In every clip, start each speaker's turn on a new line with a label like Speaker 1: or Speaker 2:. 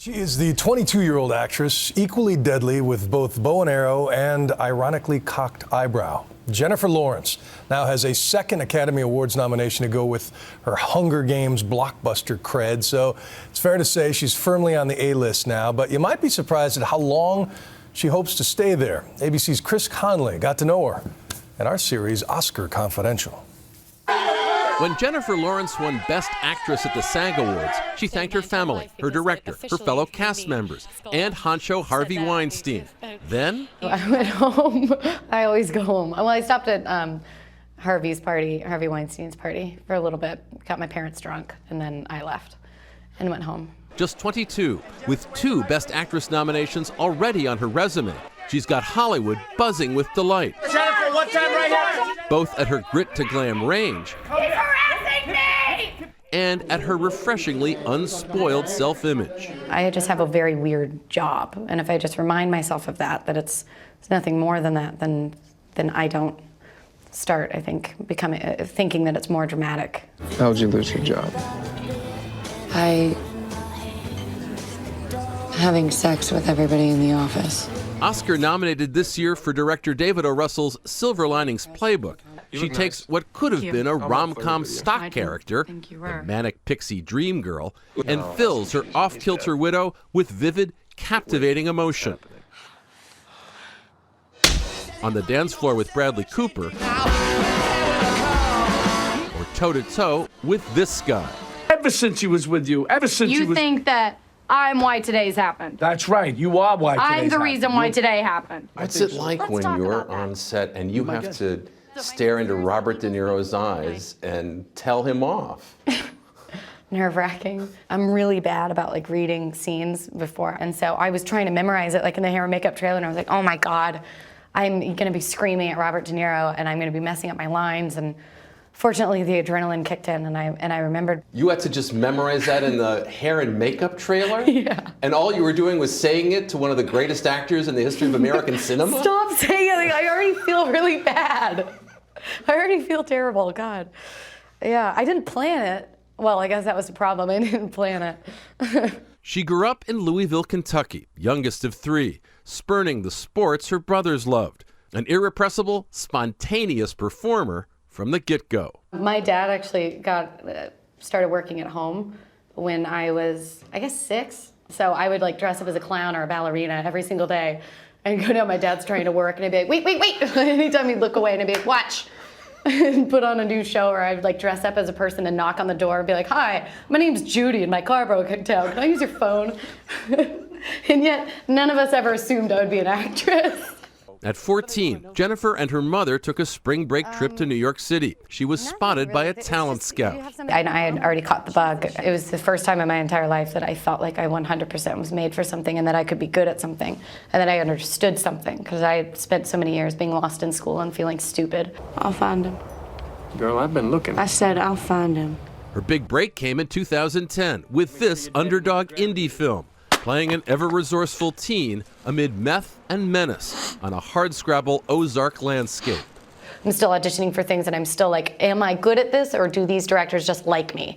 Speaker 1: She is the 22-year-old actress, equally deadly with both bow and arrow and ironically cocked eyebrow. Jennifer Lawrence now has a second Academy Awards nomination to go with her Hunger Games blockbuster cred, so it's fair to say she's firmly on the A-list now, but you might be surprised at how long she hopes to stay there. ABC's Chris Conley got to know her in our series, Oscar Confidential.
Speaker 2: When Jennifer Lawrence won Best Actress at the SAG Awards, she thanked her family, her director, her fellow cast members, and honcho Harvey Weinstein. Then
Speaker 3: I went home. I always go home. Well, I stopped at Harvey Weinstein's party for a little bit, got my parents drunk, and then I left and went home.
Speaker 2: Just 22, with 2 Best Actress nominations already on her resume, she's got Hollywood buzzing with delight.
Speaker 4: Jennifer, one time right here.
Speaker 2: Both at her grit to glam range and at her refreshingly unspoiled self-image.
Speaker 3: I just have a very weird job, and if I just remind myself of that it's nothing more than that, then I don't start, I think, thinking that it's more dramatic.
Speaker 5: How'd you lose your job?
Speaker 3: Having sex with everybody in the office.
Speaker 2: Oscar nominated this year for director David O. Russell's Silver Linings Playbook. She takes what could have been a rom-com stock character, the manic pixie dream girl, and fills her off-kilter widow with vivid, captivating emotion. On the dance floor with Bradley Cooper, or toe-to-toe with this guy.
Speaker 4: Ever since he was with you,
Speaker 6: You think that I'm why today's happened?
Speaker 4: That's right, you are why today's
Speaker 6: I'm the reason why today happened.
Speaker 7: What's it like when you're on set and you have to stare into Robert De Niro's eyes and tell him off?
Speaker 3: Nerve-wracking. I'm really bad about reading scenes before, and so I was trying to memorize it in the hair and makeup trailer, and I was like, oh my God, I'm gonna be screaming at Robert De Niro and I'm gonna be messing up my lines, and fortunately the adrenaline kicked in and I remembered.
Speaker 7: You had to just memorize that in the hair and makeup trailer?
Speaker 3: Yeah.
Speaker 7: And all you were doing was saying it to one of the greatest actors in the history of American cinema?
Speaker 3: Stop saying it, I already feel really bad. I already feel terrible, God. Yeah, I didn't plan it. Well, I guess that was the problem, I didn't plan it.
Speaker 2: She grew up in Louisville, Kentucky, youngest of 3, spurning the sports her brothers loved. An irrepressible, spontaneous performer from the get-go.
Speaker 3: My dad actually started working at home when I was, I guess, 6. So I would dress up as a clown or a ballerina every single day and go down, my dad's trying to work, and I'd be like, wait. Anytime he'd look away, and I'd be like, watch. And put on a new show, or I'd dress up as a person and knock on the door and be like, hi, my name's Judy and my car broke down. Can I use your phone? And yet, none of us ever assumed I would be an actress.
Speaker 2: At 14, Jennifer and her mother took a spring break trip to New York City. She was spotted by a talent scout.
Speaker 3: I had already caught the bug. It was the first time in my entire life that I felt like I 100% was made for something and that I could be good at something and that I understood something, because I had spent so many years being lost in school and feeling stupid. I'll find him.
Speaker 5: Girl, I've been looking.
Speaker 3: I said I'll find him.
Speaker 2: Her big break came in 2010 with this underdog indie film, playing an ever-resourceful teen amid meth and menace on a hardscrabble Ozark landscape.
Speaker 3: I'm still auditioning for things, and I'm still like, am I good at this, or do these directors just like me?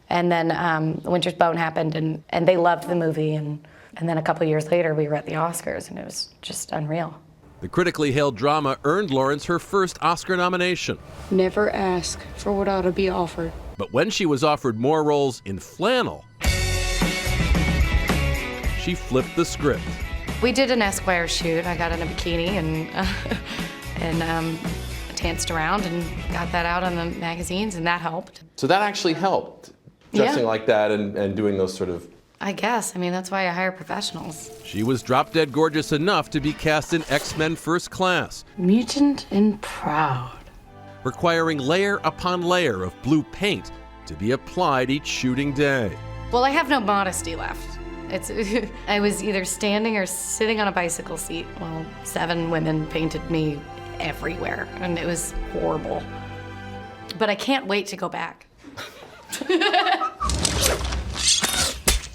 Speaker 3: And then Winter's Bone happened, and they loved the movie, and then a couple years later, we were at the Oscars, and it was just unreal.
Speaker 2: The critically hailed drama earned Lawrence her first Oscar nomination.
Speaker 6: Never ask for what ought to be offered.
Speaker 2: But when she was offered more roles in flannel, she flipped the script.
Speaker 3: We did an Esquire shoot. I got in a bikini and danced around and got that out on the magazines, and that helped.
Speaker 7: So that actually helped, dressing like that and doing those sort of...
Speaker 3: I guess. I mean, that's why I hire professionals.
Speaker 2: She was drop-dead gorgeous enough to be cast in X-Men First Class.
Speaker 6: Mutant and proud.
Speaker 2: Requiring layer upon layer of blue paint to be applied each shooting day.
Speaker 3: Well, I have no modesty left. I was either standing or sitting on a bicycle seat while 7 women painted me everywhere, and it was horrible. But I can't wait to go back.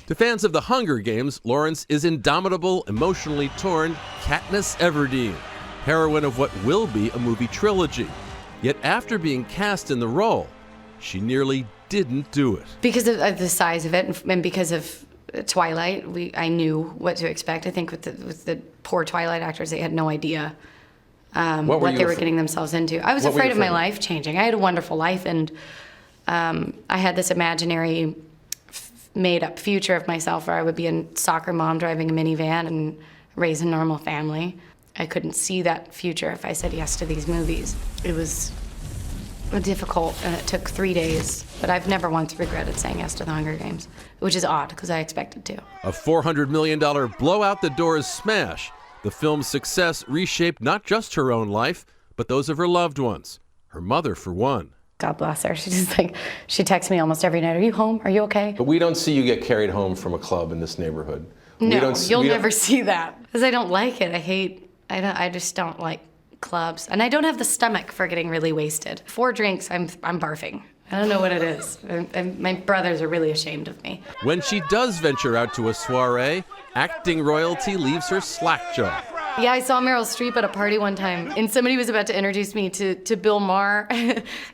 Speaker 2: To fans of the Hunger Games, Lawrence is indomitable, emotionally torn Katniss Everdeen, heroine of what will be a movie trilogy. Yet after being cast in the role, she nearly didn't do it.
Speaker 3: Because of the size of it, and because of Twilight, I knew what to expect. I think with the poor Twilight actors, they had no idea what they were getting themselves into. I was afraid of my life changing. I had a wonderful life, and I had this imaginary, made-up future of myself where I would be a soccer mom driving a minivan and raise a normal family. I couldn't see that future if I said yes to these movies. It was difficult, and it took 3 days, but I've never once regretted saying yes to the Hunger Games, which is odd because I expected to.
Speaker 2: A $400 million blow-out-the-doors smash. The film's success reshaped not just her own life, but those of her loved ones. Her mother, for one.
Speaker 3: God bless her. She texts me almost every night, "Are you home? Are you okay?"
Speaker 7: But we don't see you get carried home from a club in this neighborhood.
Speaker 3: No, you'll never see that. Because I don't like it. I just don't like clubs. And I don't have the stomach for getting really wasted. 4 drinks, I'm barfing. I don't know what it is. And my brothers are really ashamed of me.
Speaker 2: When she does venture out to a soiree, acting royalty leaves her slack-jawed.
Speaker 3: Yeah, I saw Meryl Streep at a party one time, and somebody was about to introduce me to Bill Maher,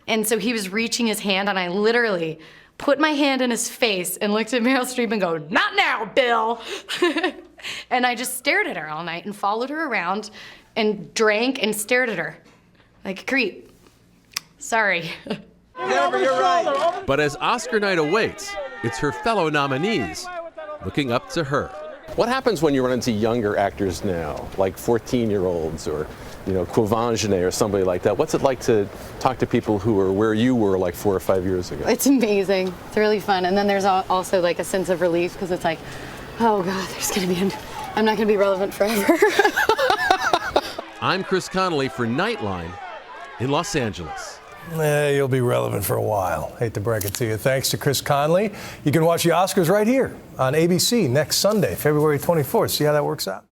Speaker 3: and so he was reaching his hand, and I literally put my hand in his face and looked at Meryl Streep and go, "Not now, Bill!" And I just stared at her all night and followed her around and drank and stared at her like a creep. Sorry.
Speaker 2: But as Oscar night awaits, it's her fellow nominees looking up to her.
Speaker 7: What happens when you run into younger actors now, like 14-year-olds or, Quavangenet or somebody like that? What's it like to talk to people who are where you were like 4 or 5 years ago?
Speaker 3: It's amazing. It's really fun. And then there's also like a sense of relief because it's like, oh God, I'm not going to be relevant forever.
Speaker 2: I'm Chris Connolly for Nightline in Los Angeles.
Speaker 1: You'll be relevant for a while. Hate to break it to you. Thanks to Chris Conley. You can watch the Oscars right here on ABC next Sunday, February 24th. See how that works out.